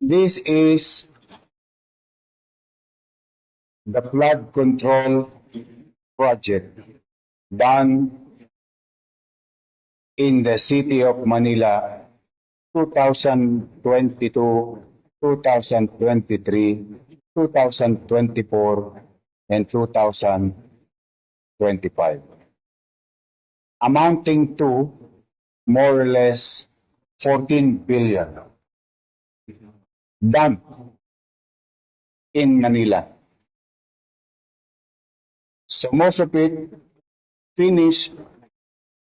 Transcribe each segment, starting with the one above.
This is the flood control project done in the city of Manila 2022, 2023, 2024, and 2025, amounting to more or less 14 billion done in Manila. So most of it finished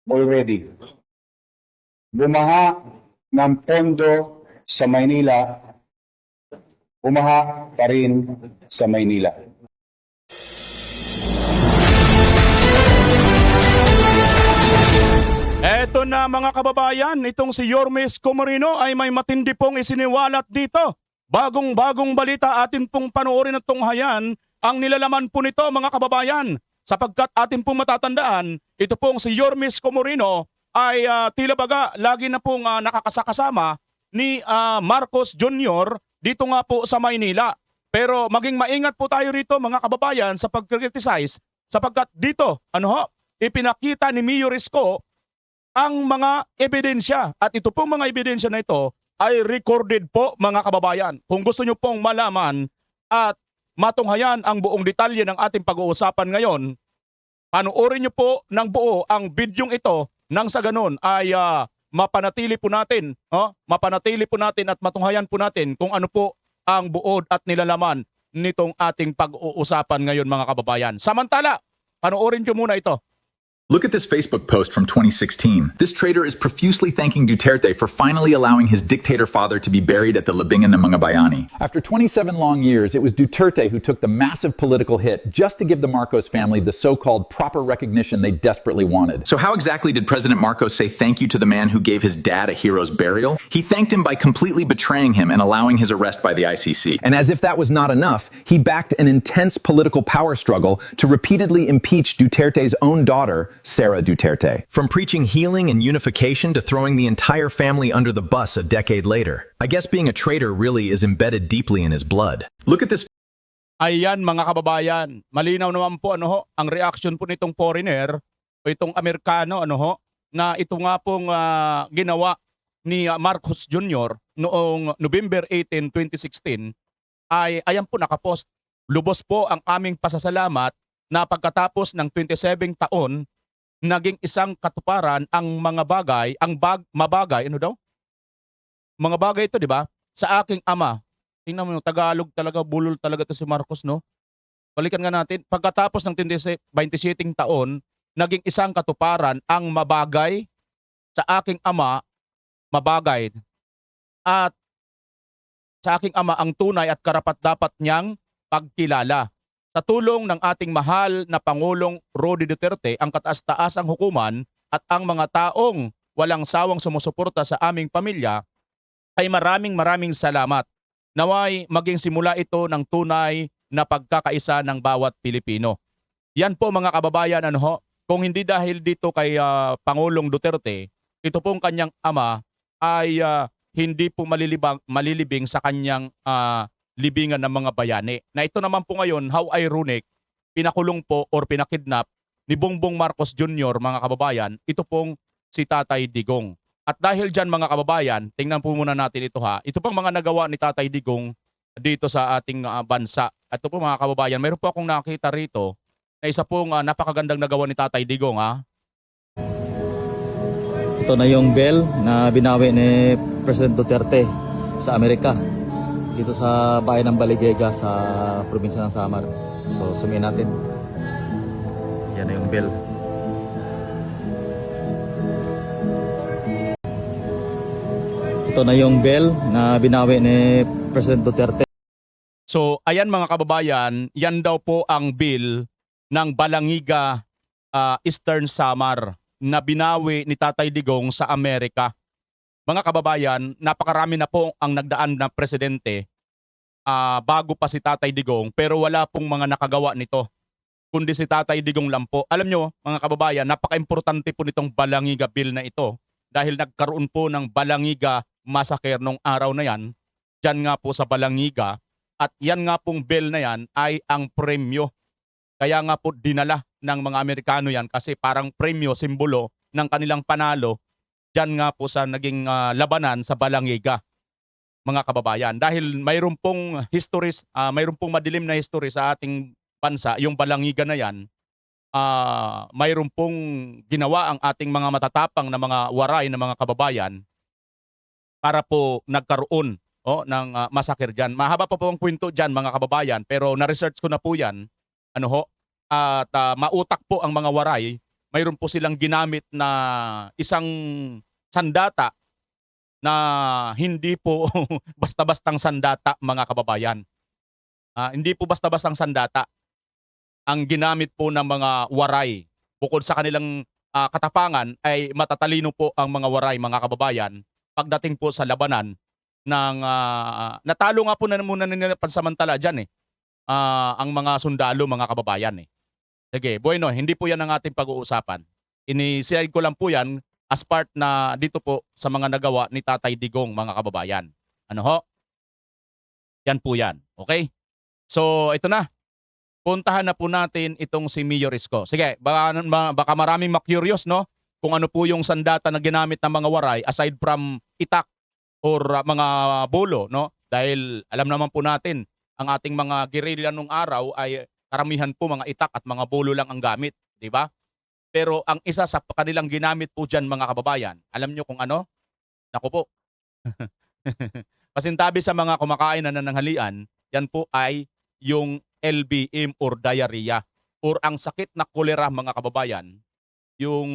already. Bumaha ng pondo sa Maynila, bumaha pa rin sa Maynila. Eto na mga kababayan, itong si Yormes Comarino ay may matindi pong isiniwalat dito. Bagong-bagong balita atin pong panoorin at tunghayan ang nilalaman po nito mga kababayan. Sapagkat atin pong matatandaan, ito pong si Yormes Comarino ay tila baga lagi na pong nakakasakasama ni Marcos Jr. dito nga po sa Maynila. Pero maging maingat po tayo rito mga kababayan sa pag-criticize sapagkat dito ipinakita ni Mayor Isko ang mga ebidensya at ito pong mga ebidensya na ito ay recorded po mga kababayan. Kung gusto nyo pong malaman at matunghayan ang buong detalye ng ating pag-uusapan ngayon, panoorin nyo po ng buo ang bidyong ito nang sa ganun ay mapanatili po natin at matunghayan po natin kung ano po ang buod at nilalaman nitong ating pag-uusapan ngayon mga kababayan. Samantala, panoorin nyo muna ito. Look at this Facebook post from 2016. This traitor is profusely thanking Duterte for finally allowing his dictator father to be buried at the Libingan ng mga Bayani. After 27 long years, it was Duterte who took the massive political hit just to give the Marcos family the so-called proper recognition they desperately wanted. So how exactly did President Marcos say thank you to the man who gave his dad a hero's burial? He thanked him by completely betraying him and allowing his arrest by the ICC. And as if that was not enough, he backed an intense political power struggle to repeatedly impeach Duterte's own daughter, Sara Duterte. From preaching healing and unification to throwing the entire family under the bus a decade later. I guess being a traitor really is embedded deeply in his blood. Look at this Ayan mga kababayan, malinaw naman po ang reaction po nitong foreigner o itong Amerikano na ito nga pong ginawa ni Marcos Jr. noong November 18, 2016 ay ayan po nakapost. Lubos po ang aming pasasalamat na pagkatapos ng 27 taon naging isang katuparan ang mga bagay, mabagay, mga bagay ito, di ba? Sa aking ama. Tingnan mo, Tagalog talaga, bulol talaga to si Marcos, no? Balikan nga natin, pagkatapos ng 27 taon, naging isang katuparan ang mabagay sa aking ama, mabagay. At sa aking ama ang tunay at karapat-dapat niyang pagkilala. Sa tulong ng ating mahal na Pangulong Rody Duterte, ang kataas-taasang hukuman at ang mga taong walang sawang sumusuporta sa aming pamilya ay maraming salamat. Naway maging simula ito ng tunay na pagkakaisa ng bawat Pilipino. Yan po mga kababayan, kung hindi dahil dito kay Pangulong Duterte, ito pong kanyang ama ay hindi po malilibing sa kanyang libingan ng mga bayani. Na ito naman po ngayon, how ironic, pinakulong po or pinakidnap ni Bongbong Marcos Jr. mga kababayan, ito pong si Tatay Digong. At dahil dyan mga kababayan, tingnan po muna natin ito Ito pong mga nagawa ni Tatay Digong dito sa ating bansa. At ito po mga kababayan, mayroon po akong nakita rito na isa pong napakagandang nagawa ni Tatay Digong Ito na yung bill na binawi ni President Duterte sa Amerika. Dito sa bayan ng Baligega sa probinsya ng Samar. So, sumiin natin. Yan na yung bill. Ito na yung bill na binawi ni President Duterte. So, ayan mga kababayan, yan daw po ang bill ng Balangiga Eastern Samar na binawi ni Tatay Digong sa Amerika. Mga kababayan, napakarami na po ang nagdaan na presidente bago pa si Tatay Digong pero wala pong mga nakagawa nito kundi si Tatay Digong lang po. Alam nyo mga kababayan, napaka-importante po nitong Balangiga bill na ito dahil nagkaroon po ng Balangiga massacre nung araw na yan dyan nga po sa Balangiga. At yan nga pong bill na yan ay ang premyo. Kaya nga po dinala ng mga Amerikano yan kasi parang premyo, simbolo ng kanilang panalo dyan nga po sa naging labanan sa Balangiga, mga kababayan. Dahil mayroon pong histories, mayroon pong madilim na history sa ating bansa, yung Balangiga na yan, mayroon pong ginawa ang ating mga matatapang na mga waray na mga kababayan para po nagkaroon ng masakir dyan. Mahaba pa po ang kwento dyan, mga kababayan, pero na-research ko na po yan. At mautak po ang mga waray. Mayroon po silang ginamit na isang sandata na hindi po basta-bastang sandata, mga kababayan. Hindi po basta-bastang sandata ang ginamit po ng mga waray. Bukod sa kanilang katapangan ay matatalino po ang mga waray, mga kababayan, pagdating po sa labanan ng natalo nga po na muna nila pansamantala dyan ang mga sundalo, mga kababayan Sige, bueno, hindi po yan ang ating pag-uusapan. Ini-share ko lang po yan as part na dito po sa mga nagawa ni Tatay Digong, mga kababayan. Yan po yan. Okay? So, ito na. Puntahan na po natin itong si Mayor Isko. Sige, baka maraming ma-curious, no? Kung ano po yung sandata na ginamit ng mga waray aside from itak or mga bolo, no? Dahil alam naman po natin, ang ating mga guerrilla nung araw ay karamihan po mga itak at mga bolo lang ang gamit, di ba? Pero ang isa sa kanilang ginamit po dyan, mga kababayan, alam nyo kung ano? Naku po. Pasintabi sa mga kumakain na nananghalian, yan po ay yung LBM or diarrhea or ang sakit na kolera, mga kababayan. Yung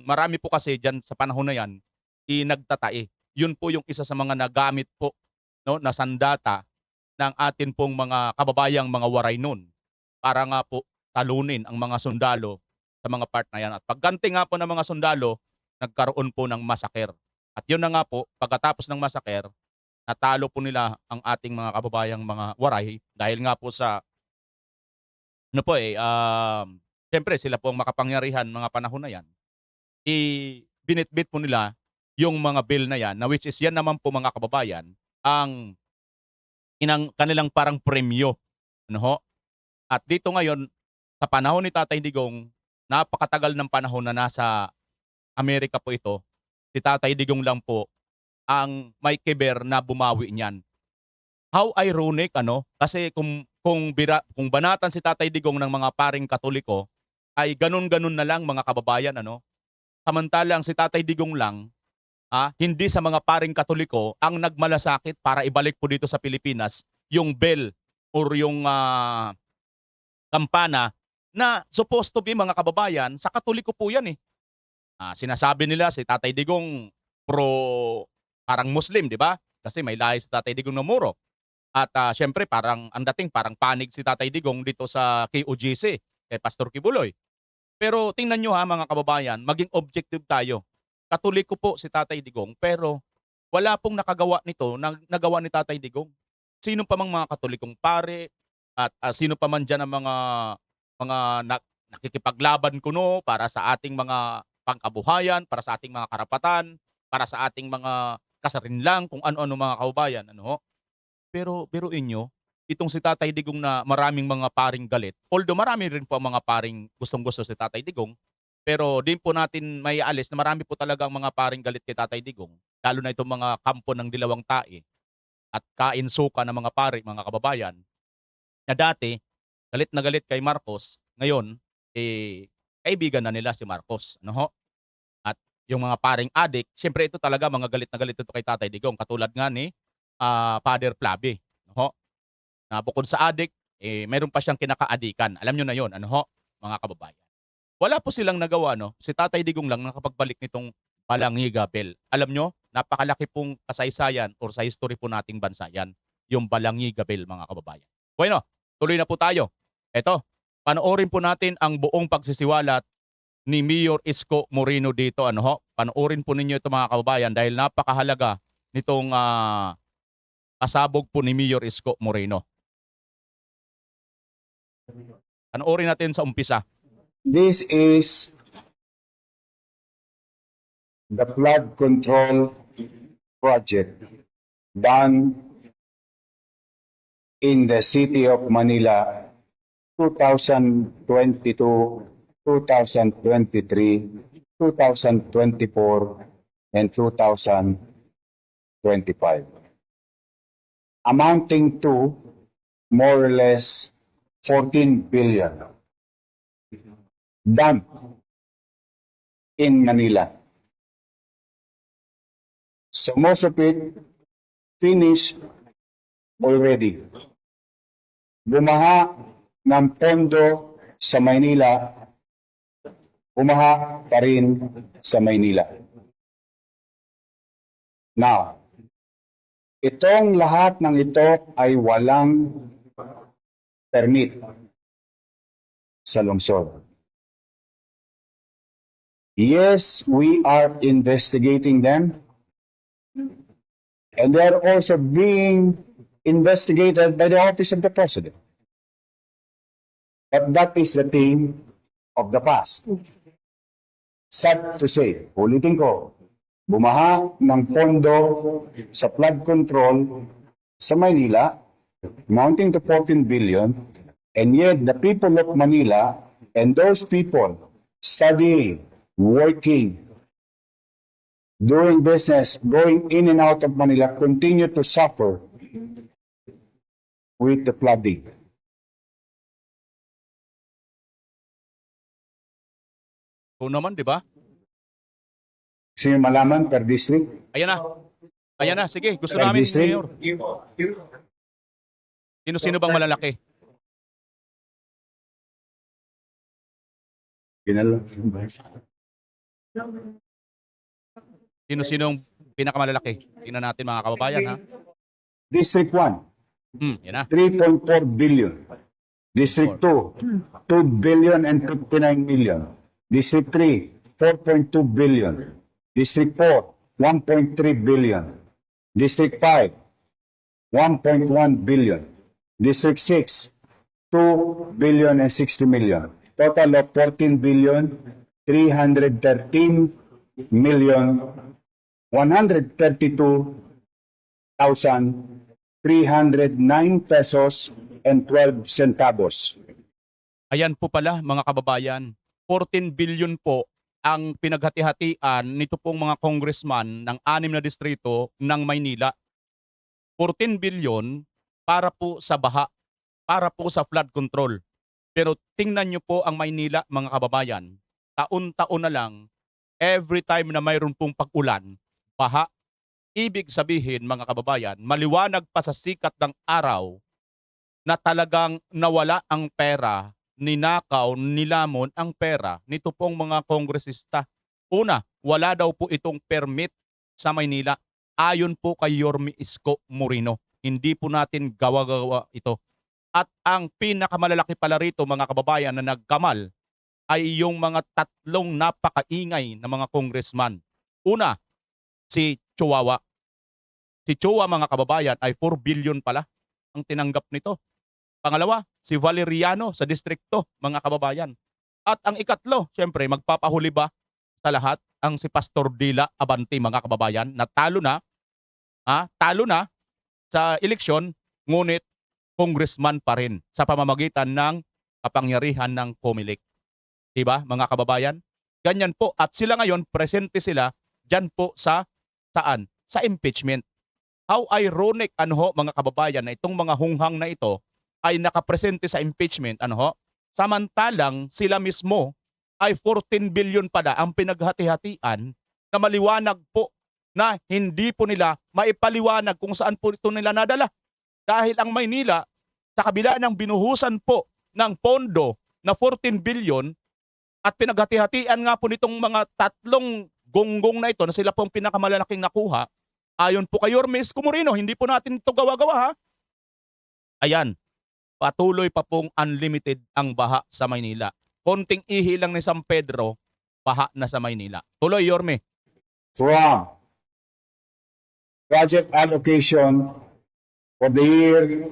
marami po kasi dyan sa panahon na yan, nagtatae. Yun po yung isa sa mga nagamit po, no, na sandata ng atin pong mga kababayang mga waray nun para nga po talunin ang mga sundalo sa mga part na yan. At pagganti nga po ng mga sundalo, nagkaroon po ng masaker. At yun na nga po, pagkatapos ng masaker, natalo po nila ang ating mga kababayang mga waray dahil nga po sa siyempre sila po ang makapangyarihan mga panahon na yan. Binitbit po nila yung mga bill na yan, na which is yan naman po, mga kababayan, ang kanilang parang premyo. At dito ngayon, sa panahon ni Tatay Digong, napakatagal ng panahon na nasa Amerika po ito. Si Tatay Digong lang po ang may kiber na bumawi niyan. How ironic, Kasi kung banatan si Tatay Digong ng mga paring Katoliko, ay ganun-ganun na lang, mga kababayan, Samantalang si Tatay Digong lang, hindi sa mga paring Katoliko ang nagmalasakit para ibalik po dito sa Pilipinas yung bell or yung kampana na supposed to be, mga kababayan, sa Katoliko po yan Sinasabi nila si Tatay Digong parang Muslim, di ba? Kasi may lahi si Tatay Digong na Moro. At syempre parang ang dating parang panig si Tatay Digong dito sa KOGC, kay Pastor Kibuloy. Pero tingnan nyo mga kababayan, maging objective tayo. Katoliko po si Tatay Digong, pero wala pong nakagawa nito na nagawa ni Tatay Digong. Sino pa mang mga Katolikong pare at sino pa man dyan ang mga nakikipaglaban kuno para sa ating mga pangkabuhayan, para sa ating mga karapatan, para sa ating mga kasarinlang, kung ano-ano, mga kababayan. Pero biruin nyo, itong si Tatay Digong na maraming mga paring galit, although marami rin po ang mga paring gustong-gusto si Tatay Digong, pero din po natin may alis na marami po talagang mga paring galit kay Tatay Digong, lalo na itong mga kampo ng Dilawang Tae at kainsuka ng mga pari, mga kababayan, na dati galit na galit kay Marcos, ngayon kaibigan na nila si Marcos. At yung mga paring adik, syempre ito talaga mga galit na galit ito kay Tatay Digong, katulad nga ni Father Plabe, na bukod sa adik, mayroon pa siyang kinakaadikan. Alam nyo na yon, mga kababayan. Wala po silang nagawa, si Tatay Digong lang nakapagbalik nitong Balangiga Bell. Alam nyo, napakalaki pong kasaysayan or sa history po nating bansa yan, yung Balangiga Bell, mga kababayan. Bueno, tuloy na po tayo. Eto, panoorin po natin ang buong pagsisiwalat ni Mayor Isko Moreno dito. Panoorin po ninyo ito, mga kababayan, dahil napakahalaga nitong pasabog po ni Mayor Isko Moreno. Panoorin natin sa umpisa. This is the flood control project done in the city of Manila 2022, 2023, 2024, and 2025, amounting to more or less 14 billion done in Manila. So most of it finished already. Bumaha ng pondo sa Maynila, bumaha pa rin sa Maynila. Now, itong lahat ng ito ay walang permit sa lungsod. Yes, we are investigating them. And they are also being investigated by the Office of the President. But that is the thing of the past. Sad to say, ulitin ko, bumaha ng pondo sa flood control sa Maynila, amounting to 14 billion, and yet the people of Manila and those people studying, working, doing business, going in and out of Manila, continue to suffer with the flooding. So naman, di ba? Sino malaman per district? Ayan na. Ayan na, sige. Gusto Per namin, district? Mayor. Sino bang malalaki? Ginalo. Sino-sinong pinakamalalaki? Tingnan natin mga kababayan, ha? District 1, Yan na. 3.4 billion. District 2, 2 billion and 59 million. District 3, 4.2 billion. District 4, 1.3 billion. District 5, 1.1 billion. District 6, 2 billion and 60 million. Total of 14 billion, 313 million, 132,309 pesos and 12 centavos. Ayan po pala mga kababayan, 14 billion po ang pinaghati-hatian nito pong mga congressman ng 6 na distrito ng Maynila. 14 billion para po sa baha, para po sa flood control. Pero tingnan nyo po ang Maynila mga kababayan, taon-taon na lang, every time na mayroon pong pag-ulan, baha. Ibig sabihin mga kababayan, maliwanag pa sa sikat ng araw na talagang nawala ang pera, ninakaw, nilamon ang pera nito pong mga kongresista. Una, wala daw po itong permit sa Maynila. Ayon po kay Yorme Isko Moreno, hindi po natin gawa-gawa ito. At ang pinakamalalaki pala rito mga kababayan na nagkamal ay yung mga tatlong napakaingay na mga congressman. Una, si Chihuahua. Si Chua mga kababayan ay 4 billion pala ang tinanggap nito. Pangalawa, si Valeriano sa distrikto mga kababayan. At ang ikatlo, syempre magpapahuli ba sa lahat ang si Pastor Dila Abante mga kababayan na talo na sa eleksyon ngunit congressman pa rin sa pamamagitan ng kapangyarihan ng COMELEC. Diba mga kababayan? Ganyan po at sila ngayon presente sila dyan po sa saan? Sa impeachment. How ironic mga kababayan na itong mga hunghang na ito ay nakapresente sa impeachment samantalang sila mismo ay 14 billion pala ang pinaghati-hatian na maliwanag po na hindi po nila maipaliwanag kung saan po ito nila nadala. Dahil ang Maynila, sa kabila ng binuhusan po ng pondo na 14 billion at pinaghati-hatian nga po nitong mga tatlong gonggong na ito na sila pong pinakamalalaking nakuha, ayon po kay Yorme Isko Moreno, hindi po natin ito gawa-gawa Ayan, patuloy pa pong unlimited ang baha sa Maynila. Konting ihi lang ni San Pedro, baha na sa Maynila. Tuloy, Yorme. From project allocation for the year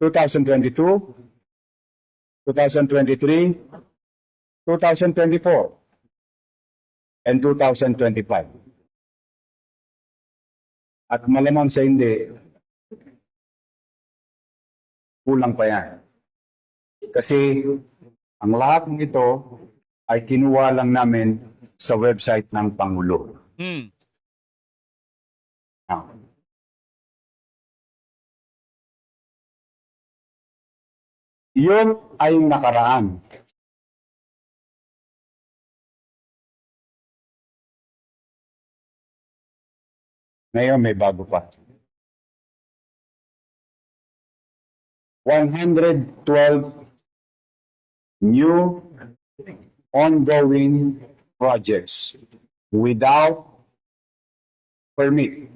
2022, 2023, 2024, and 2025. At malamang sa hindi, kulang pa yan. Kasi ang lahat ng ito ay kinuha lang namin sa website ng Pangulo. Hmm. Now, yun ay nakaraan. Ngayon may bago pa. 112 new ongoing projects without permit.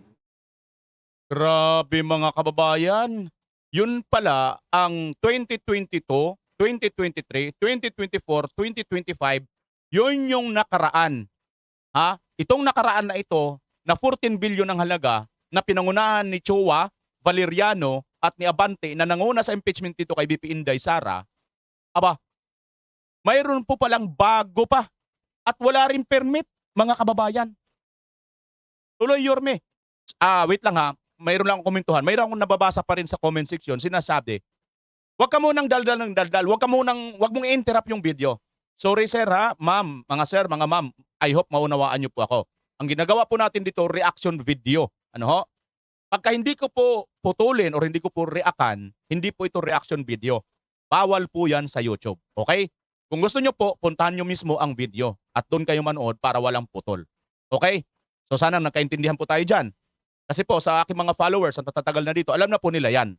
Grabe mga kababayan. Yun pala ang 2022, 2023, 2024, 2025, yun yung nakaraan. Ha? Itong nakaraan na ito, na 14 billion ang halaga, na pinangunahan ni Chua, Valeriano, at ni Abante na nanguna sa impeachment dito kay BP Inday Sara, aba, mayroon po palang bago pa at wala rin permit, mga kababayan. Tuloy, Yorme. Wait lang ha. Mayroon lang akong komentuhan. Mayroon akong nababasa pa rin sa comment section. Sinasabi, wag ka munang daldal ng daldal. Wag mong i-interrupt yung video. Sorry sir ha, ma'am, mga sir, mga ma'am. I hope maunawaan niyo po ako. Ang ginagawa po natin dito, reaction video. Ano ho? Pagka hindi ko po putulin or hindi ko po reakan, hindi po ito reaction video. Bawal po yan sa YouTube. Okay? Kung gusto nyo po, puntahan nyo mismo ang video at doon kayo manood para walang putol. Okay? So sana nagkaintindihan po tayo dyan. Kasi po sa aking mga followers ang tatatagal na dito, alam na po nila yan.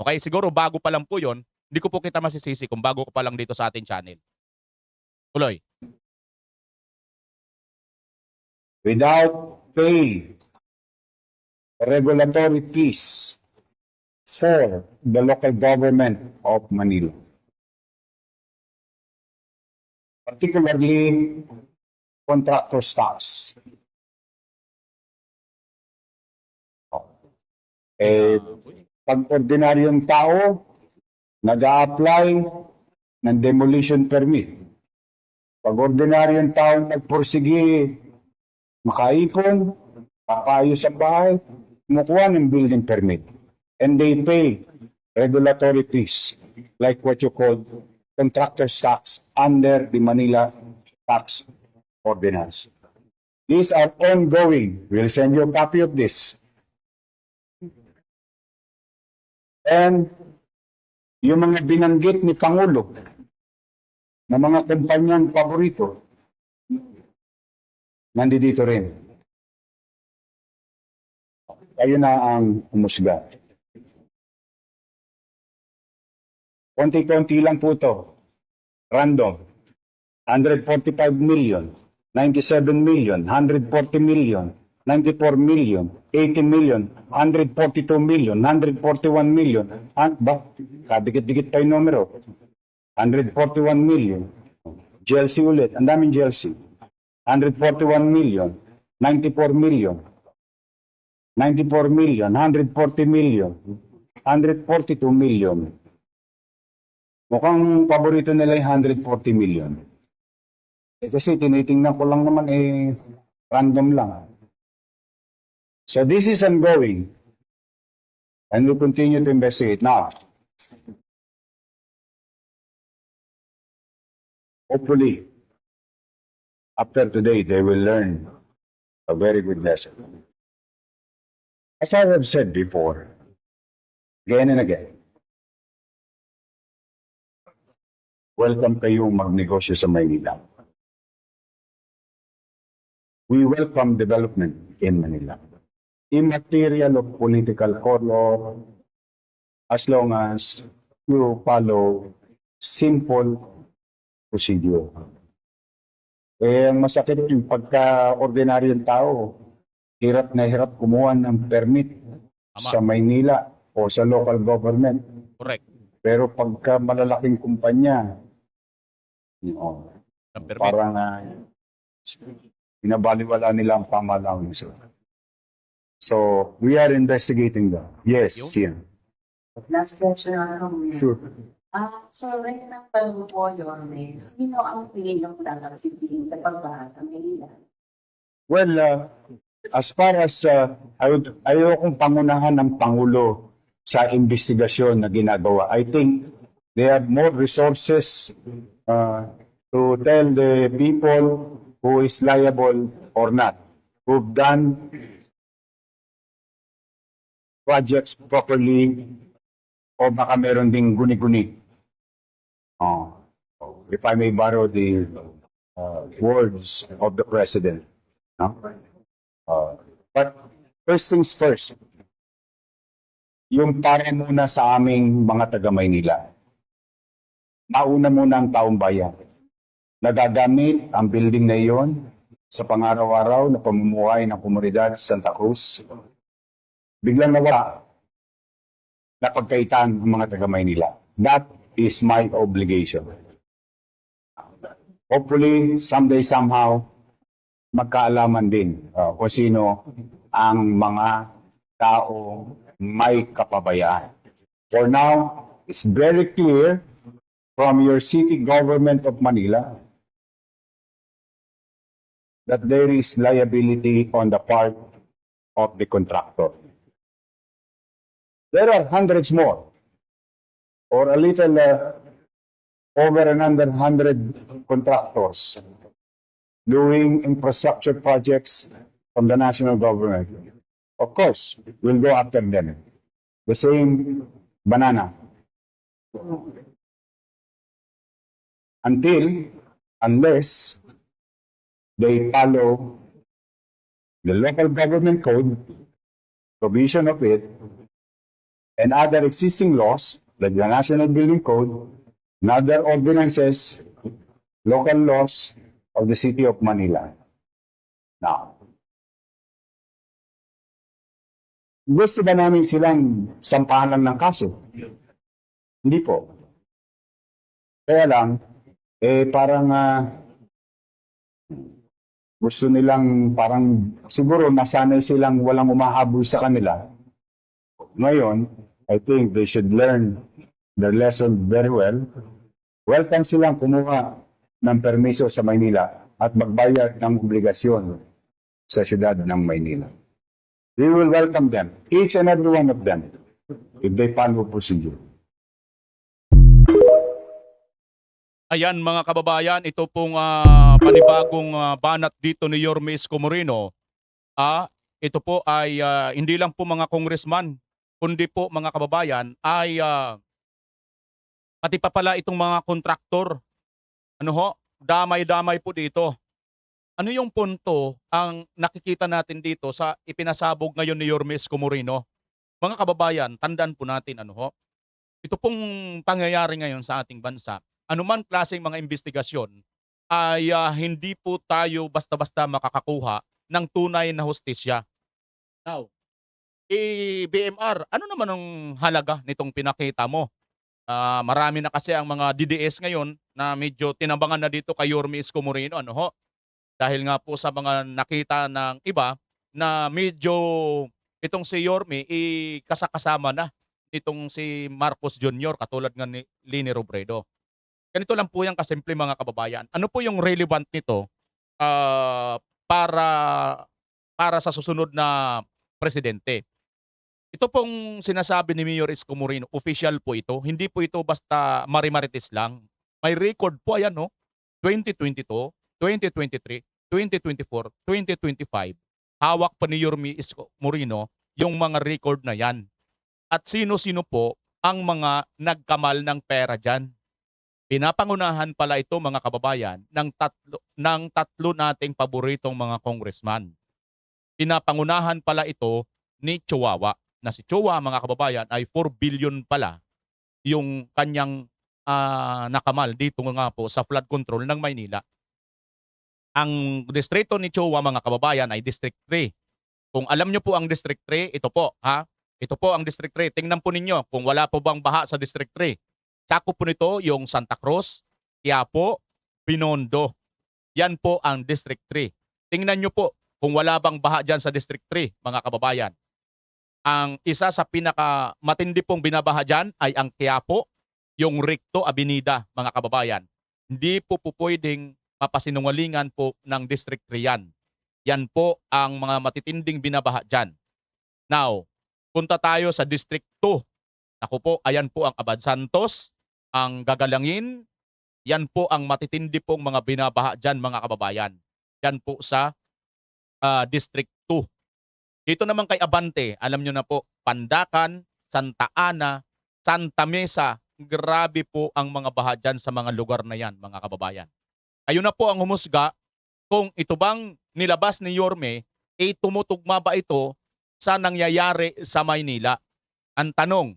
Okay? Siguro bago pa lang po yon, hindi ko po kita masisisi kung bago ko pa lang dito sa ating channel. Tuloy. Without paying regulatory fees for the local government of Manila. Particularly contractor's tax. Pag ordinaryong tao, nag-a-apply ng demolition permit. Pag ordinaryong tao nagpursige, makaipon, papaayos ang bahay, kumukuha ng building permit. And they pay regulatory fees, like what you call contractor's tax under the Manila Tax Ordinance. These are ongoing. We'll send you a copy of this. And yung mga binanggit ni Pangulo na mga kumpanyang paborito, nandito rin. Kayo na ang umusga. Konti-konti lang po ito. Random. 145 million, 97 million, 140 million, 94 million, 80 million, 142 million, 141 million. Kadikit-dikit pa yung numero. 141 million. GLC ulit. Ang daming GLC. 141 million, 94 million, 94 million, 140 million, 142 million. Mukhang paborito nila yung 140 million. Kasi tinitingnan ko lang naman random lang. So this is ongoing and we'll continue to investigate. Now, hopefully, after today, they will learn a very good lesson. As I have said before, again and again, welcome kayong magnegosyo sa Maynila. We welcome development in Manila. Immaterial of political color, as long as you follow simple procedure. Masakit yung pagka-ordinaryong tao, hirap na hirap kumuha ng permit sa Maynila o sa local government. Correct. Pero pagka malalaking kumpanya, Ang permit. parang pinabaliwala nila ang pamahalaan. So, we are investigating that. Yes, Sian. Last question ako. Sure. So, rin ng tanong po, Yorme, sino ang piling talagang sisihin sa pagbaha sa Manila? Well, as far as ayokong pangunahan ng Pangulo sa investigasyon na ginagawa. I think they have more resources to tell the people who is liable or not, who've done projects properly o baka meron ding guni-guni. If I may borrow the words of the President. No? But first things first, yung para muna sa aming mga taga-Maynila. Mauna muna ang taong bayan. Nagagamit ang building na iyon sa pangaraw-araw na pamumuhay ng komunidad sa Santa Cruz. Biglang nawala na pagkaitan ng mga taga-Maynila. That is my obligation. Hopefully, someday, somehow, magkaalaman din kung sino ang mga tao may kapabayaan. For now, it's very clear from your city government of Manila that there is liability on the part of the contractor. There are hundreds more, or a little over another 100 contractors doing infrastructure projects from the national government. Of course, we'll go after them. The same banana. Unless they follow the local government code, provision of it, and other existing laws, like the National Building Code, and other ordinances, local laws of the City of Manila. Now, gusto ba namin silang sampahan lang ng kaso? Hindi po. Kaya lang, parang gusto nilang parang siguro nasanay silang walang umahabol sa kanila. Ngayon, I think they should learn their lesson very well. Welcome silang kumuha ng permiso sa Maynila at magbayad ng obligasyon sa siyudad ng Maynila. We will welcome them, each and every one of them, if they follow procedure. Ayan mga kababayan, ito pong panibagong banat dito ni Yorme Isko Moreno. Ito po ay hindi lang po mga congressman, kundi po mga kababayan ay pati pa pala itong mga kontraktor. Damay-damay po dito. Ano yung punto ang nakikita natin dito sa ipinasabog ngayon ni Yorme Isko Moreno? Mga kababayan, tandaan po natin ito pong pangyayari ngayon sa ating bansa. Anuman klaseng mga investigasyon ay hindi po tayo basta-basta makakakuha ng tunay na hustisya. Now, BMR, ano naman ang halaga nitong pinakita mo? Marami na kasi ang mga DDS ngayon na medyo tinambangan na dito kay Yorme Isko Moreno. Dahil nga po sa mga nakita ng iba na medyo itong si Yorme kasakasama na itong si Marcos Jr. katulad nga ni Leni Robredo. Ganito lang po yung kasimple mga kababayan. Ano po yung relevant nito para sa susunod na presidente? Ito pong sinasabi ni Mayor Isko Moreno, official po ito. Hindi po ito basta marimarites lang. May record po, 2022, 2023, 2024, 2025, hawak pa ni Yorme Isko Moreno yung mga record na yan. At sino-sino po ang mga nagkamal ng pera dyan. Pinapangunahan pala ito mga kababayan ng tatlo nating paboritong mga congressman. Pinapangunahan pala ito ni Chihuahua. Na si Chihuahua mga kababayan ay 4 billion pala yung kanyang nakamal dito nga po sa flood control ng Maynila. Ang distrito ni Chihuahua mga kababayan ay District 3. Kung alam nyo po ang District 3, ito po Ito po ang District 3. Tingnan po ninyo kung wala po bang baha sa District 3. Sakop po nito yung Santa Cruz, Quiapo, Binondo. Yan po ang District 3. Tingnan nyo po kung wala bang baha dyan sa District 3 mga kababayan. Ang isa sa pinaka matindi pong binabaha dyan ay ang Quiapo, yung Recto Avenida mga kababayan. Hindi po pwedeng mapasinungalingan po ng District 3 yan. Yan po ang mga matitinding binabaha dyan. Now, punta tayo sa District 2 Ako po, ayan po ang Abad Santos, ang gagalangin. Yan po ang matitindi pong mga binabaha dyan, mga kababayan. Yan po sa District 2. Dito naman kay Abante, alam nyo na po, Pandacan, Santa Ana, Santa Mesa, grabe po ang mga baha dyan sa mga lugar na yan, mga kababayan. Ayun na po ang humusga kung ito bang nilabas ni Yorme, tumutugma ba ito sa nangyayari sa Maynila? Ang tanong,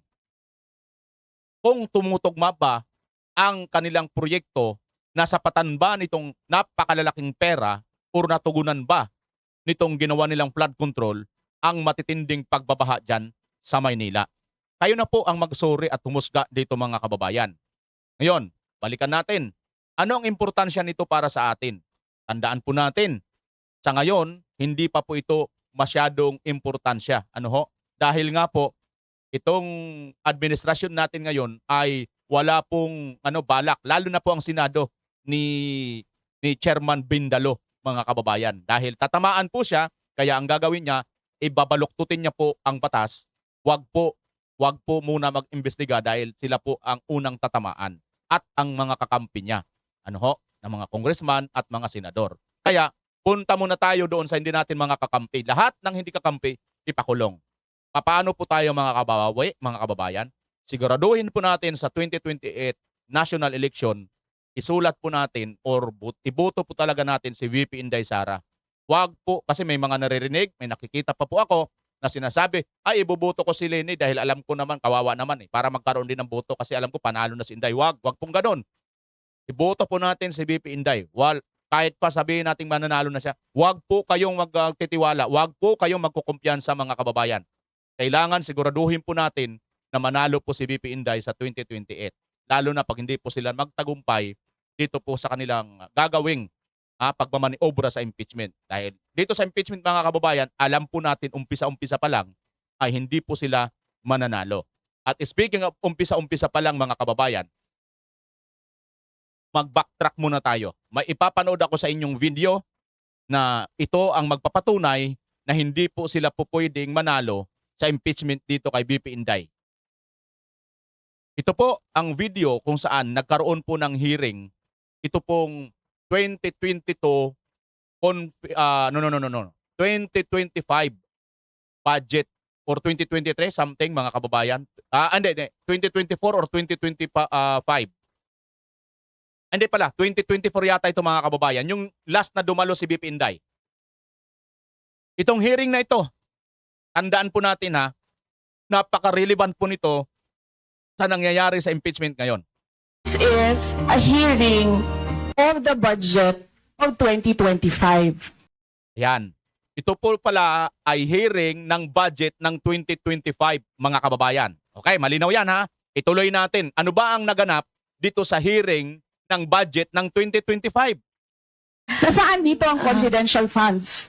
kung tumutugma ba ang kanilang proyekto, nasapatan ba nitong napakalalaking pera o natugunan ba nitong ginawa nilang flood control ang matitinding pagbabaha dyan sa Maynila? Kayo na po ang magsuri at humusga dito, mga kababayan. Ngayon, balikan natin. Ano ang importansya nito para sa atin? Tandaan po natin, sa ngayon, hindi pa po ito masyadong importansya. Ano ho? Dahil nga po, itong administrasyon natin ngayon ay wala pong balak, lalo na po ang Senado ni Chairman Bindalo, mga kababayan. Dahil tatamaan po siya, kaya ang gagawin niya, ibabaluktutin niya po ang batas. Wag po muna mag-imbestiga dahil sila po ang unang tatamaan at ang mga kakampi niya. Ng mga congressman at mga senador. Kaya punta muna tayo doon sa hindi natin mga kakampi. Lahat ng hindi kakampi, ipakulong. Paano po tayo mga kababayan? Siguraduhin po natin sa 2028 national election, isulat po natin or iboto po talaga natin si VP Inday Sara. Wag po, kasi may mga naririnig, may nakikita pa po ako na sinasabi, ay iboboto ko si Leni dahil alam ko naman, kawawa naman para magkaroon din ng boto kasi alam ko panalo na si Inday. Wag pong ganun. Iboto po natin si VP Inday. Kahit pa sabihin natin mananalo na siya, wag po kayong magtitiwala, wag po kayong magkukumpiyansa, mga kababayan. Kailangan siguraduhin po natin na manalo po si VP Inday sa 2028. Lalo na pag hindi po sila magtagumpay dito po sa kanilang gagawing pagmamaniobra sa impeachment. Dahil dito sa impeachment, mga kababayan, alam po natin umpisa-umpisa pa lang ay hindi po sila mananalo. At speaking of umpisa-umpisa pa lang, mga kababayan, mag-backtrack muna tayo. May ipapanood ako sa inyong video na ito ang magpapatunay na hindi po sila po pwedeng manalo sa impeachment dito kay VP Inday. Ito po ang video kung saan nagkaroon po ng hearing. Ito pong 2022 2025 budget or 2023 something, mga kababayan. Hindi, 2024 or 2025. Hindi pala, 2024 yata ito, mga kababayan. Yung last na dumalo si VP Inday. Itong hearing na ito, tandaan po natin napaka-relevant po nito sa nangyayari sa impeachment ngayon. This is a hearing of the budget of 2025. Yan. Ito po pala ay hearing ng budget ng 2025, mga kababayan. Okay, malinaw yan Ituloy natin. Ano ba ang naganap dito sa hearing ng budget ng 2025? Nasaan dito ang confidential funds?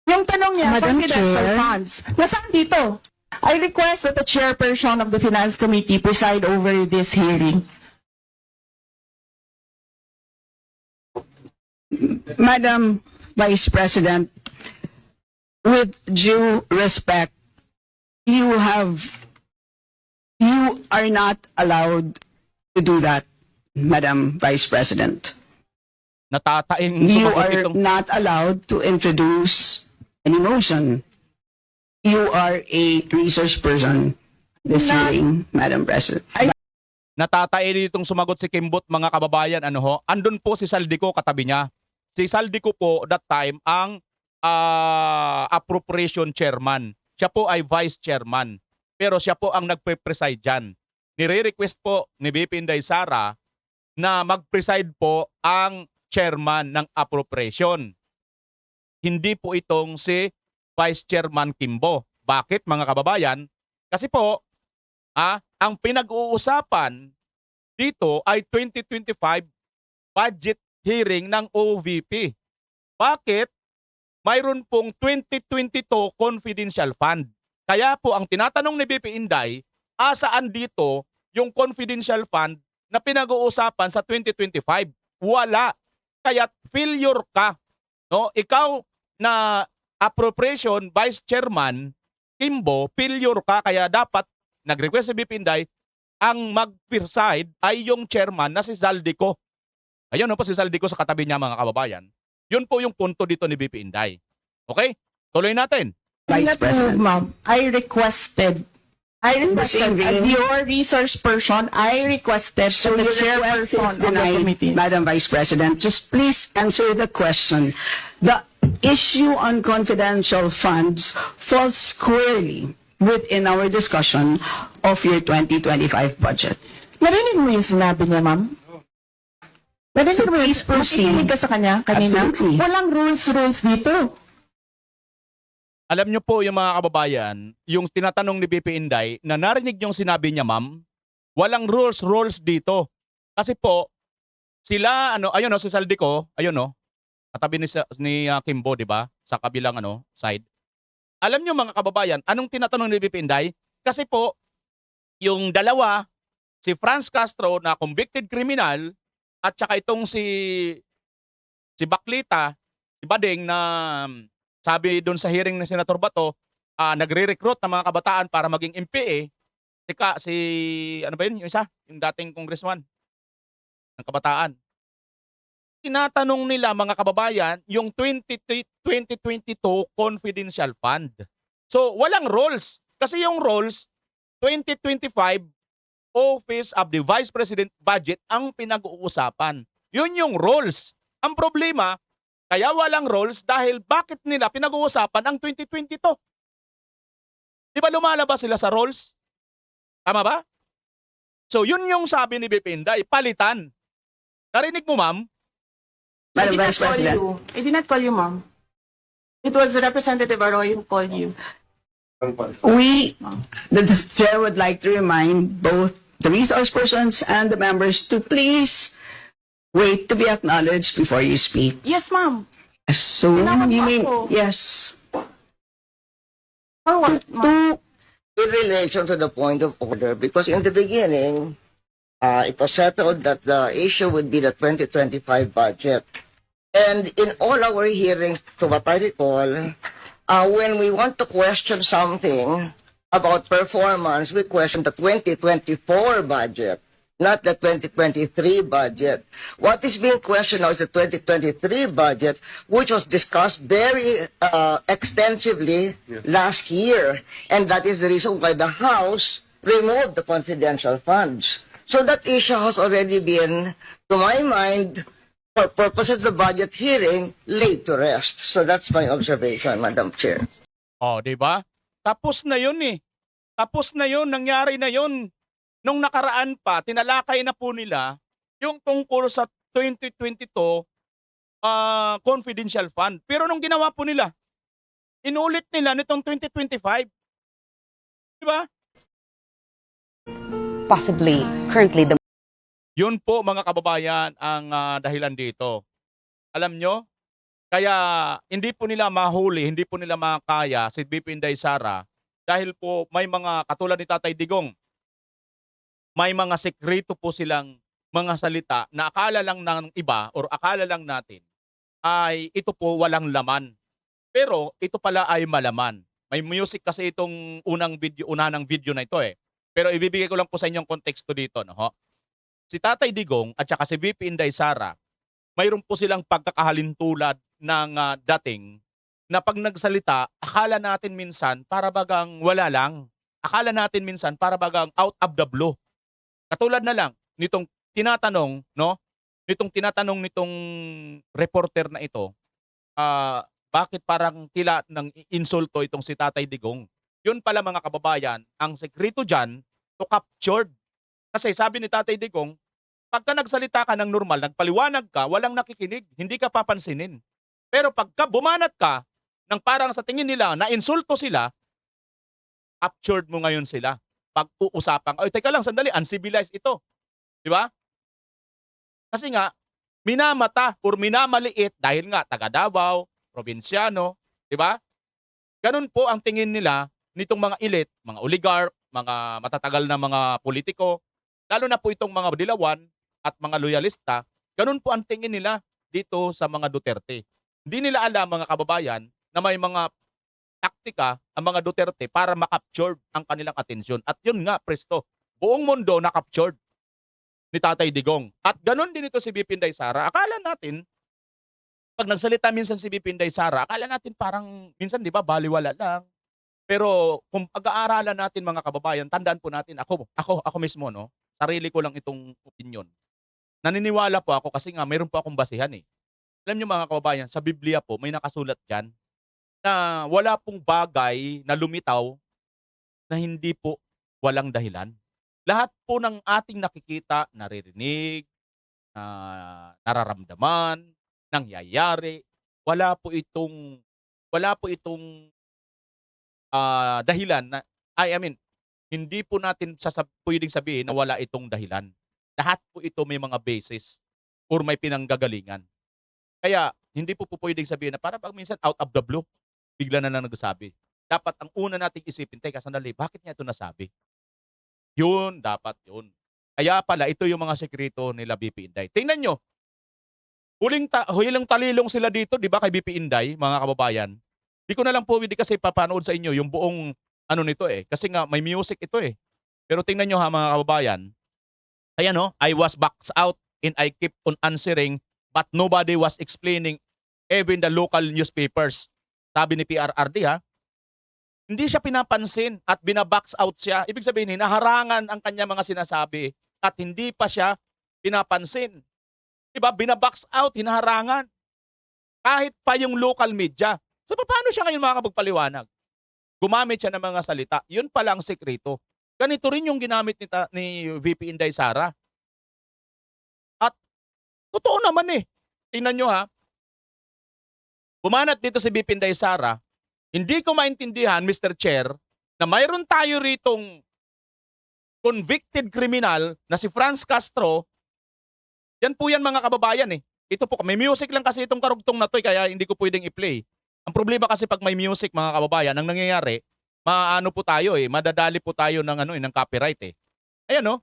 Yung tanong niya, Madam confidential Chair. funds. Nasaan dito? I request that the chairperson of the Finance Committee preside over this hearing. Madam Vice President, with due respect, you are not allowed to do that, Madam Vice President. Natataing You sumagot are itong... not allowed to introduce any motion. You are a research person this hearing, Madam President. Natatain ditong sumagot si Kimbot, mga kababayan. Andun po si Saldico katabi niya. Si Saldico po that time ang appropriation chairman. Siya po ay vice chairman. Pero siya po ang nagpe-preside dyan. Nire-request po ni VP Inday Sara na mag-preside po ang chairman ng appropriation. Hindi po itong si Vice Chairman Kimbo. Bakit, mga kababayan? Kasi po, ang pinag-uusapan dito ay 2025 budget hearing ng OVP. Bakit? Mayroon pong 2022 confidential fund. Kaya po ang tinatanong ni VP Inday, asaan dito yung confidential fund na pinag-uusapan sa 2025? Wala. Kaya failure ka. Ikaw na appropriation vice chairman, Kimbo, failure ka, kaya dapat nag-request si BP Inday, ang mag-preside ay yung chairman na si Zaldico. Ayun po si Zaldico sa katabi niya, mga kababayan. Yun po yung punto dito ni BP Inday. Okay? Tuloy natin. I Vice not move, President. ma'am. I requested, as your resource person, I requested So the your request chairperson is of the denied, committee. Madam Vice President. Just please answer the question. The issue on confidential funds falls squarely within our discussion of your 2025 budget. Narinig mo yung sinabi niya, ma'am? Narinig mo yung please proceed. makikinig ka sa kanya kanina? Absolutely. Walang rules dito. Alam niyo po yung mga kababayan, yung tinatanong ni BP Inday, na narinig yung sinabi niya, ma'am, walang rules dito. Kasi po, sila, ayun si Zaldico, ayun katabi ni Kimbo, di ba? Sa kabilang side. Alam niyo mga kababayan, anong tinatanong ni BP Inday? Kasi po, yung dalawa, si Franz Castro na convicted criminal, at saka itong si Baklita, si Bading na sabi doon sa hearing ng Senator Bato, nagre-recruit ng mga kabataan para maging MPA. Ano ba yun? Yung isa? Yung dating congressman ng kabataan. Tinatanong nila mga kababayan yung 2022 confidential fund. So, walang roles. Kasi yung roles, 2025 Office of the Vice President Budget ang pinag-uusapan. Yun yung roles. Ang problema, kaya walang roles dahil bakit nila pinag-uusapan ang 2022? Di ba lumalabas sila sa roles? Tama ba? So yun yung sabi ni BP Inday, palitan. Narinig mo, ma'am? Madam Vice President. I did not call you, ma'am. It was Representative Arroyo who called you. The chair would like to remind both the resource persons and the members to please wait to be acknowledged before you speak. Yes, ma'am. So, Tinawag you mo mean, ako. yes. For what, ma'am? In relation to the point of order, because in the beginning, it was settled that the issue would be the 2025 budget. And in all our hearings, to what I recall, when we want to question something about performance, we question the 2024 budget, not the 2023 budget. What is being questioned now is the 2023 budget, which was discussed very extensively last year. And that is the reason why the House removed the confidential funds. So that issue has already been, to my mind, for purposes of the budget hearing, laid to rest. So that's my observation, Madam Chair. Oh, di ba? Tapos na yun eh. Tapos na yun, nangyari na yun. Nung nakaraan pa, tinalakay na po nila yung tungkol sa 2022 confidential fund. Pero nung ginawa po nila, inulit nila nitong 2025. Di ba? Possibly, currently, the Yun po mga kababayan ang dahilan dito. Alam nyo, kaya hindi po nila mahuli, hindi po nila makaya si BP Inday Sara dahil po may mga katulad ni Tatay Digong, may mga sekreto po silang mga salita na akala lang ng iba or akala lang natin ay ito po walang laman. Pero ito pala ay malaman. May music kasi itong unang video na ito eh. Pero ibibigay ko lang po sa inyong konteksto dito, no? Si Tatay Digong at saka si VP Inday Sara, mayroon po silang pagkakahalintulad ng dating na pag nagsalita, akala natin minsan para bagang wala lang. Akala natin minsan para bagang out of the blue. Katulad na lang nitong tinatanong, no? Nitong reporter na ito, bakit parang tila ng insulto itong si Tatay Digong? Yun pala mga kababayan, ang sekreto dyan to captured. Kasi sabi ni Tatay Digong, pagka nagsalita ka ng normal, nagpaliwanag ka, walang nakikinig, hindi ka papansinin. Pero pagka bumanat ka, ng parang sa tingin nila, na insulto sila, captured mo ngayon sila. Pag-uusapang, ay teka lang, sandali, uncivilized ito. Di ba? Kasi nga, minamata or minamaliit dahil nga taga Davao, probinsyano, di ba? Ganun po ang tingin nila nitong mga elite, mga oligarch, mga matatagal na mga politiko, lalo na po itong mga dilawan at mga loyalista, ganun po ang tingin nila dito sa mga Duterte. Hindi nila alam mga kababayan na may mga taktika ang mga Duterte para makapture ang kanilang atensyon. At yun nga, presto, buong mundo nakaptured ni Tatay Digong. At ganun din ito si BP Inday Sara. Akala natin, pag nagsalita minsan si BP Inday Sara, akala natin parang, minsan di ba, baliwala lang. Pero kung pag-aaralan natin mga kababayan, tandaan po natin, ako mismo, no, sarili ko lang itong opinion. Naniniwala po ako kasi nga mayroon po akong basihan eh. Alam niyo mga kababayan, sa Biblia po may nakasulat diyan na wala pong bagay na lumitaw na hindi po walang dahilan. Lahat po ng ating nakikita, naririnig, nararamdaman, nangyayari, wala po itong dahilan na hindi po natin pwedeng sabihin na wala itong dahilan. Lahat po ito may mga basis or may pinanggagalingan. Kaya hindi po pwedeng sabihin na parang pag minsan out of the blue, bigla na lang nagsabi. Dapat ang una nating isipin, teka sandali, bakit niya ito nasabi? Yun, dapat yun. Kaya pala, ito yung mga sekreto nila BP Inday. Tingnan nyo, huling talilong sila dito, di ba, kay BP Inday, mga kababayan. Di ko na lang po hindi kasi papanood sa inyo yung buong ano nito eh. Kasi nga may music ito eh. Pero tingnan nyo ha mga kababayan. Ayan no, I was boxed out and I kept on answering but nobody was explaining even the local newspapers. Sabi ni PRRD ha. Hindi siya pinapansin at binabox out siya. Ibig sabihin, hinaharangan ang kanya mga sinasabi at hindi pa siya pinapansin. Diba? Binabox out, hinaharangan. Kahit pa yung local media. So paano siya ngayon makakapagpaliwanag? Gumamit siya ng mga salita. Yun pala ang sekreto. Ganito rin yung ginamit ni VP Inday Sara. At totoo naman eh. Tingnan nyo ha. Bumanat dito si VP Inday Sara. Hindi ko maintindihan, Mr. Chair, na mayroon tayo ritong convicted criminal na si Franz Castro. Yan po yan mga kababayan eh. Ito po, may music lang kasi itong karugtong na to kaya hindi ko pwedeng i-play. Ang problema kasi pag may music mga kababayan, ang nangyayari, maano po tayo eh, madadali po tayo ng copyright eh. Ayan no.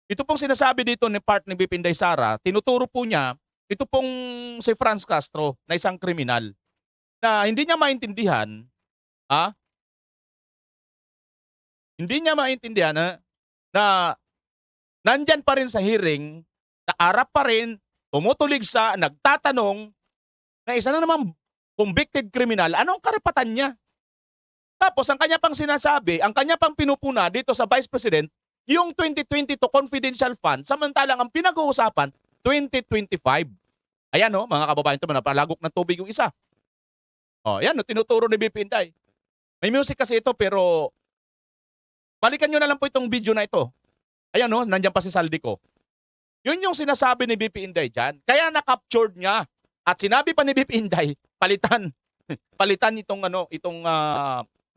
Ito pong sinasabi dito ni part ni BP Inday Sara, tinuturo po niya, ito pong si Franz Castro na isang kriminal na hindi niya maintindihan, hindi niya maintindihan na nandyan pa rin sa hearing, naarap pa rin, tumutulig sa, nagtatanong, na isa na naman convicted criminal, anong karapatan niya? Tapos ang kanya pang sinasabi, ang kanya pang pinupuna dito sa Vice President, yung 2022 confidential fund, samantalang ang pinag-uusapan, 2025. Ayan no, mga kababayan, ito napalagok ng tubig yung isa. O, yan no, tinuturo ni BP Inday. May music kasi ito pero balikan nyo na lang po itong video na ito. Ayan no, nandiyan pa si Saldico. Yun yung sinasabi ni BP Inday dyan. Kaya na-captured niya. At sinabi pa ni BP Inday, palitan itong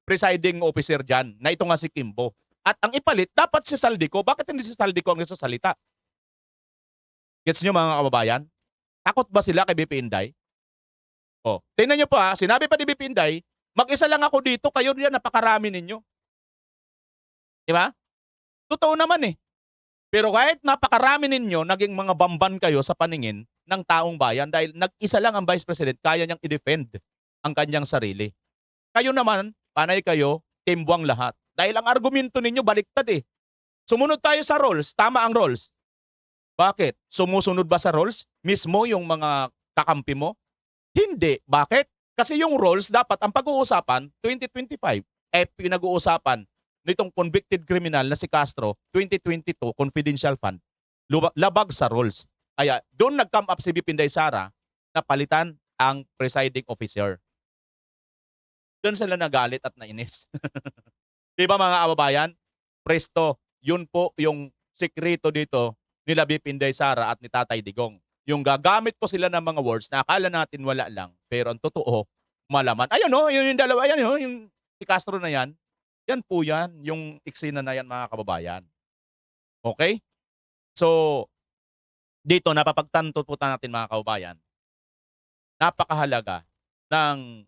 presiding officer dyan, na ito nga si Kimbo. At ang ipalit, dapat si Saldico. Bakit hindi si Saldico ang nagsasalita? Gets nyo mga kababayan? Takot ba sila kay BP Inday? O, tingnan nyo po ha, sinabi pa ni BP Inday, mag-isa lang ako dito, kayo yan, napakarami ninyo. Diba? Totoo naman eh. Pero kahit napakarami ninyo, naging mga bamban kayo sa paningin ng taong bayan dahil nag-isa lang ang Vice President, kaya niyang i-defend ang kanyang sarili. Kayo naman, panay kayo, timbuang lahat. Dahil ang argumento ninyo baliktad eh. Sumunod tayo sa rules, tama ang rules. Bakit? Sumusunod ba sa rules? Mismo yung mga kakampi mo? Hindi. Bakit? Kasi yung rules dapat ang pag-uusapan 2025. Pinag-uusapan nitong convicted criminal na si Castro 2022 confidential fund. Labag sa rules. Kaya doon nag-come up si BP Inday Sara na palitan ang presiding officer. Doon sila nagalit at nainis. Diba mga kababayan? Presto, yun po yung sekreto dito nila BP Inday Sara at ni Tatay Digong. Yung gagamit po sila ng mga words na akala natin wala lang, pero ang totoo, malaman. Ayun no, yun yung dalawa, ayan no, yung si Castro na yan. Yan po yan, yung eksena na yan mga kababayan. Okay? So, dito napapagtanto po natin mga kababayan, napakahalaga ng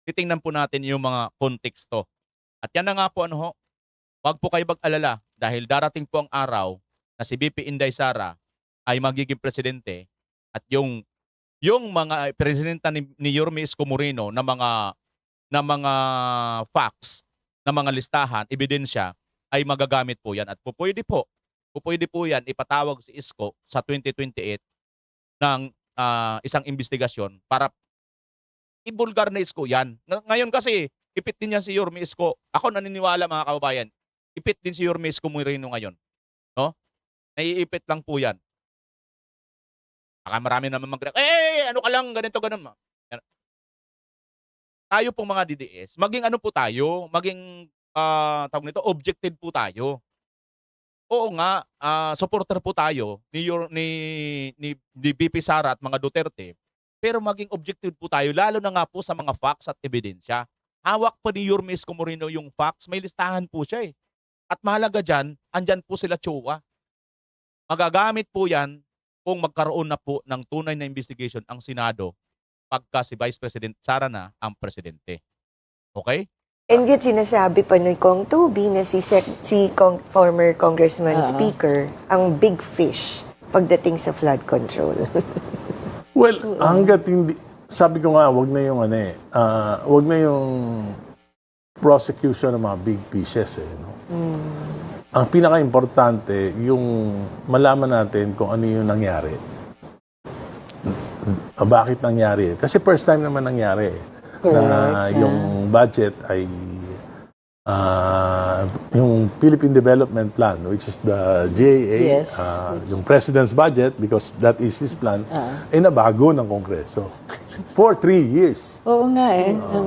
titingnan po natin yung mga konteksto. At yan na nga po wag po kayo mag-alala dahil darating po ang araw na si BP Inday Sara ay magiging presidente at yung mga presidenta ni Yorme Isko Moreno na na mga facts, na mga listahan, ebidensya, ay magagamit po yan. At pwede po yan ipatawag si Isko sa 2028 ng isang investigasyon para ibulgar na Isko yan. Ngayon kasi, ipit din yan si Yorme Isko. Ako naniniwala mga kababayan, ipit din si Yorme Isko Moreno ngayon. No? Naiipit lang po yan. Baka marami naman ano ka lang, ganito, ganun. Tayo pong mga DDS, maging ano po tayo, maging tawag nito, objective po tayo. Oo nga, supporter po tayo ni BP Sara at mga Duterte, pero maging objective po tayo, lalo na nga po sa mga facts at ebidensya. Hawak pa ni Yorme Isko Moreno yung facts, may listahan po siya eh. At mahalaga dyan, andyan po sila Chua. Magagamit po yan kung magkaroon na po ng tunay na investigation ang Senado pagka si Vice President Sara na ang presidente. Okay? And yet sinasabi pa ni Kong Toby na si former Congressman Speaker ang big fish pagdating sa flood control. Well, hanggat hindi, sabi ko nga, wag na yung wag na yung prosecution ng mga big fishes no? Ang pinaka-importante, yung malaman natin kung ano yung nangyari. Bakit nangyari? Kasi first time naman nangyari na yung budget ay yung Philippine Development Plan, which is the GAA, yung President's budget, because that is his plan, ay nabago ng Kongreso for 3 years. Oo nga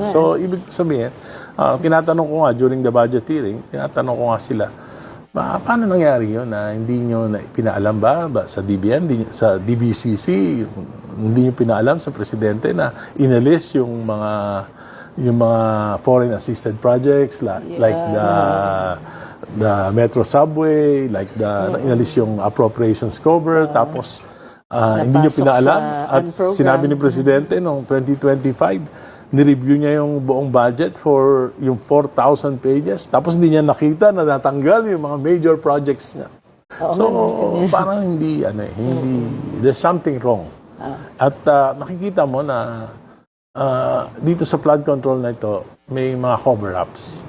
So, ibig sabihin, tinatanong ko nga during the budget hearing, tinatanong ko nga sila, paano nangyari yun na hindi nyo pinaalam ba sa DBM, sa DBCC, hindi nyo pinaalam sa Presidente na inalis yung mga foreign assisted projects like the Metro Subway, like inalis yung appropriations cover, tapos hindi nyo pinaalam at sinabi ni Presidente noong 2025, nireview niya yung buong budget for yung 4,000 pages, tapos hindi niya nakita na natanggal yung mga major projects niya. Parang hindi, there's something wrong. At makikita mo na dito sa flood control na ito, may mga cover-ups.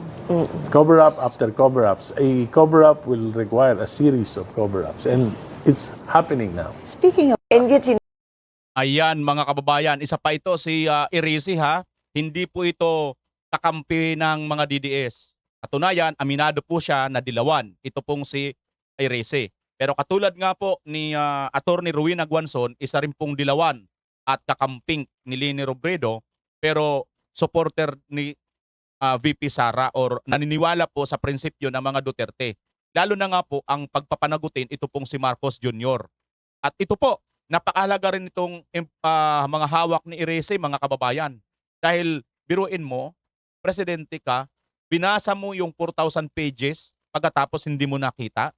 Cover-up after cover-ups. A cover-up will require a series of cover-ups. And it's happening now. Speaking of, and yet Ayan mga kababayan, isa pa ito si Irisi ha. Hindi po ito kakampi ng mga DDS. Katunayan, aminado po siya na dilawan. Ito pong si Irisi. Pero katulad nga po ni Attorney Rowena Guanzon, isa rin pong dilawan at kakamping ni Leni Robredo, pero supporter ni VP Sara or naniniwala po sa prinsipyo ng mga Duterte. Lalo na nga po ang pagpapanagutin ito pong si Marcos Jr. At ito po, napakahalaga rin itong mga hawak ni Irese, mga kababayan. Dahil biruin mo, presidente ka, binasa mo yung 4,000 pages pagkatapos hindi mo nakita.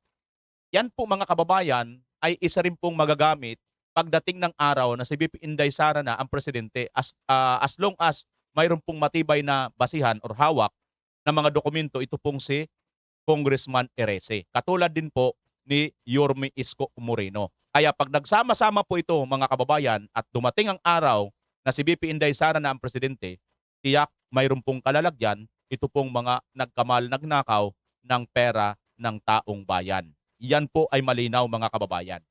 Yan po mga kababayan ay isa rin pong magagamit pagdating ng araw na si BP Inday Sara na ang presidente as long as mayroon pong matibay na basihan or hawak ng mga dokumento, ito pong si Congressman Irese. Katulad din po ni Yorme Isko Moreno. Kaya pag nagsama-sama po ito mga kababayan at dumating ang araw na si BP Inday Sara na ang presidente, tiyak mayroon pong kalalagyan, ito pong mga nagnakaw ng pera ng taong bayan. Yan po ay malinaw mga kababayan.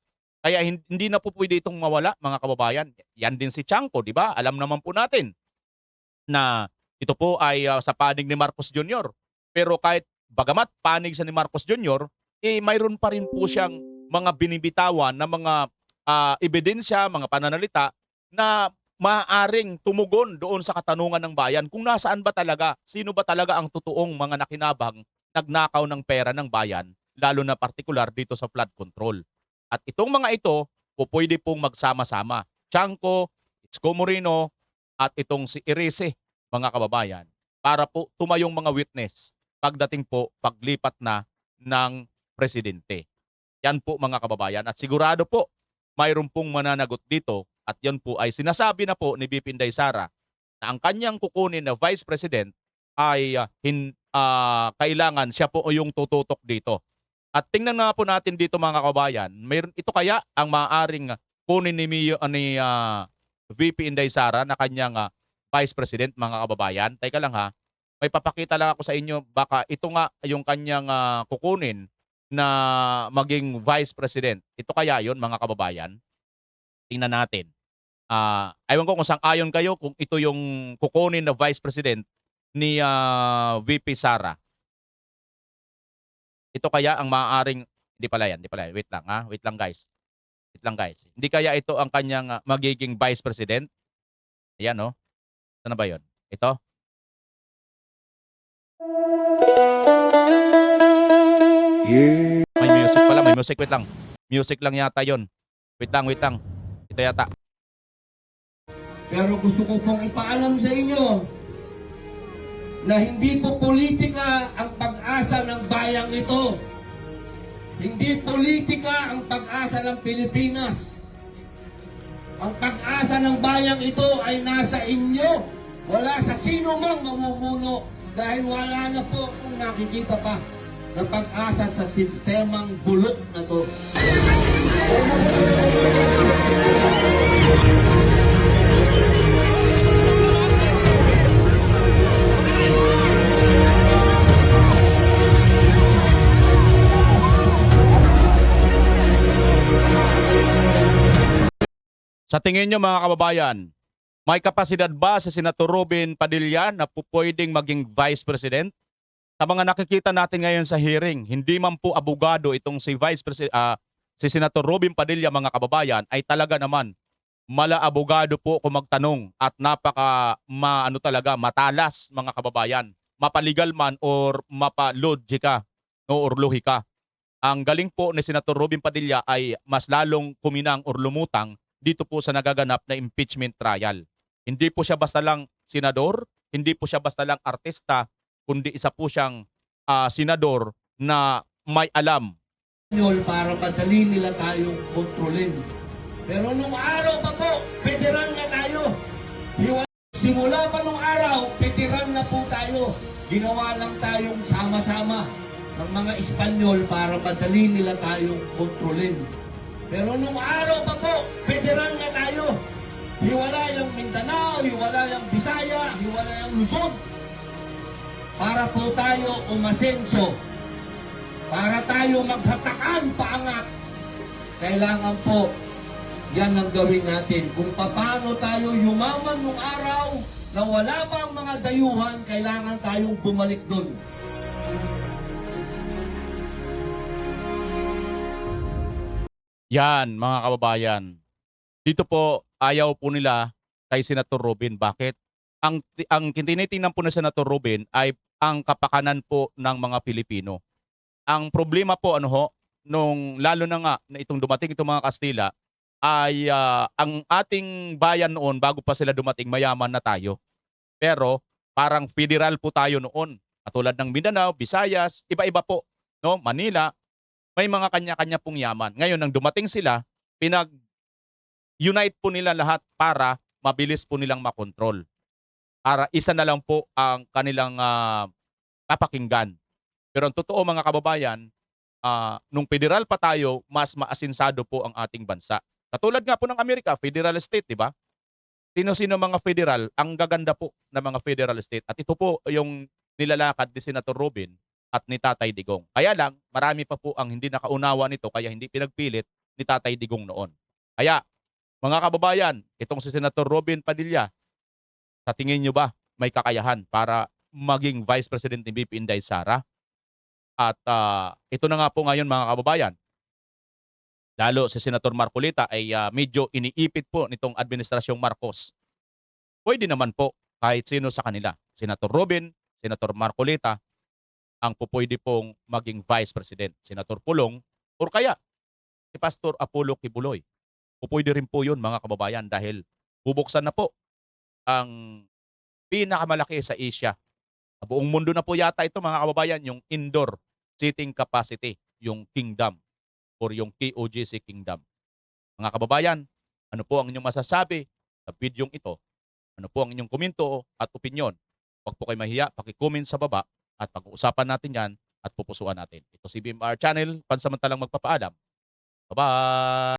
Kaya hindi na po pwede itong mawala mga kababayan. Yan din si Chanco, di ba? Alam naman po natin na ito po ay sa panig ni Marcos Jr. Pero kahit bagamat panig sa ni Marcos Jr., mayroon pa rin po siyang mga binibitawan na mga ebidensya, mga pananalita na maaaring tumugon doon sa katanungan ng bayan kung nasaan ba talaga, sino ba talaga ang totoong mga nakinabang nagnakaw ng pera ng bayan, lalo na partikular dito sa flood control. At itong mga ito, pwede pong magsama-sama. Chanco, Isko Moreno, at itong si Irese, mga kababayan, para po tumayong mga witness pagdating po paglipat na ng presidente. Yan po mga kababayan. At sigurado po, mayroon pong mananagot dito at yan po ay sinasabi na po ni BP Inday Sara na ang kanyang kukunin na Vice President ay kailangan siya po yung tututok dito. At tingnan na po natin dito mga kababayan, ito kaya ang maaaring kunin ni VP Inday Sara na kanyang Vice President, mga kababayan. Teka lang ha, may papakita lang ako sa inyo, baka ito nga yung kanyang kukunin na maging Vice President. Ito kaya yon, mga kababayan? Tingnan natin. Ewan ko kung sang-ayon kayo kung ito yung kukunin na Vice President ni VP Sara. Ito kaya ang maaaring, hindi pala yan. Wait lang ha, wait lang guys. Hindi kaya ito ang kanyang magiging Vice President? Ayan no. Saan na ba yun? Ito? May music pala, may music. Wait lang. Music lang yata yon. Wait lang. Ito yata. Pero gusto ko pong ipaalam sa inyo na hindi po politika ang pag-asa ng bayang ito. Hindi politika ang pag-asa ng Pilipinas. Ang pag-asa ng bayang ito ay nasa inyo. Wala sa sino mang mamumuno dahil wala na po kung nakikita pa na pag-asa sa sistemang bulok na to. Sa tingin nyo mga kababayan, may kapasidad ba si Senator Robin Padilla na pwedeng maging Vice President? Sa mga nakikita natin ngayon sa hearing, hindi man po abogado itong si si Senator Robin Padilla, mga kababayan, ay talaga naman mala-abogado po kung magtanong at napaka talaga matalas, mga kababayan. Mapaligal man or mapalogika or lohika. Ang galing po ni Senator Robin Padilla ay mas lalong kuminang or lumutang dito po sa nagaganap na impeachment trial. Hindi po siya basta lang senador, hindi po siya basta lang artista, kundi isa po siyang senador na may alam. Para madali nila tayong kontrolin. Pero nung araw pa po, federal na tayo. Simula pa nung araw, federal na po tayo. Ginawa lang tayong sama-sama ng mga Espanyol para madali nila tayong kontrolin. Pero nung araw pa po, federal na tayo. Hiwalay ang Mindanao, hiwalay ang Bisaya, hiwalay ang Luzon. Para po tayo umasenso, para tayo maghatakan paangat, kailangan po yan ang gawin natin. Kung paano tayo yumaman nung araw na wala pa ang mga dayuhan, kailangan tayong bumalik doon. Yan, mga kababayan. Dito po, ayaw po nila kay Senator Robin. Bakit? Ang tinitingnan po ng Senator Robin ay ang kapakanan po ng mga Pilipino. Ang problema po, nung lalo na nga na itong dumating itong mga Kastila, ay ang ating bayan noon, bago pa sila dumating, mayaman na tayo. Pero parang federal po tayo noon. Katulad ng Mindanao, Visayas, iba-iba po. No? Manila, may mga kanya-kanya pong yaman. Ngayon, nang dumating sila, pinag-unite po nila lahat para mabilis po nilang makontrol. Para isa na lang po ang kanilang kapakinggan. Pero ang totoo, mga kababayan, nung federal pa tayo, mas maasinsado po ang ating bansa. Katulad nga po ng Amerika, federal state, di ba? Sino-sino mga federal, ang gaganda po ng mga federal state. At ito po yung nilalakad ni Senator Robin at ni Tatay Digong. Kaya lang, marami pa po ang hindi nakaunawa nito, kaya hindi pinagpilit ni Tatay Digong noon. Kaya, mga kababayan, itong si Senator Robin Padilla, sa tingin nyo ba may kakayahan para maging Vice President ni VP Inday Sara? At ito na nga po ngayon, mga kababayan, lalo si Senator Marcolita ay medyo iniipit po nitong Administrasyong Marcos. Pwede naman po kahit sino sa kanila. Senator Robin, Senator Marcolita, ang pupwede pong maging Vice President. Senator Pulong, or kaya si Pastor Apollo Kibuloy. Pupwede rin po yun, mga kababayan, dahil bubuksan na po ang pinakamalaki sa Asia. Sa buong mundo na po yata ito, mga kababayan, yung indoor seating capacity, yung Kingdom or yung KOGC Kingdom. Mga kababayan, ano po ang inyong masasabi sa videong ito? Ano po ang inyong komento at opinion? Huwag po kayo mahiya, paki-comment sa baba at pag-uusapan natin yan at pupusuan natin. Ito si BMR Channel, pansamantalang magpapaalam. Bye-bye!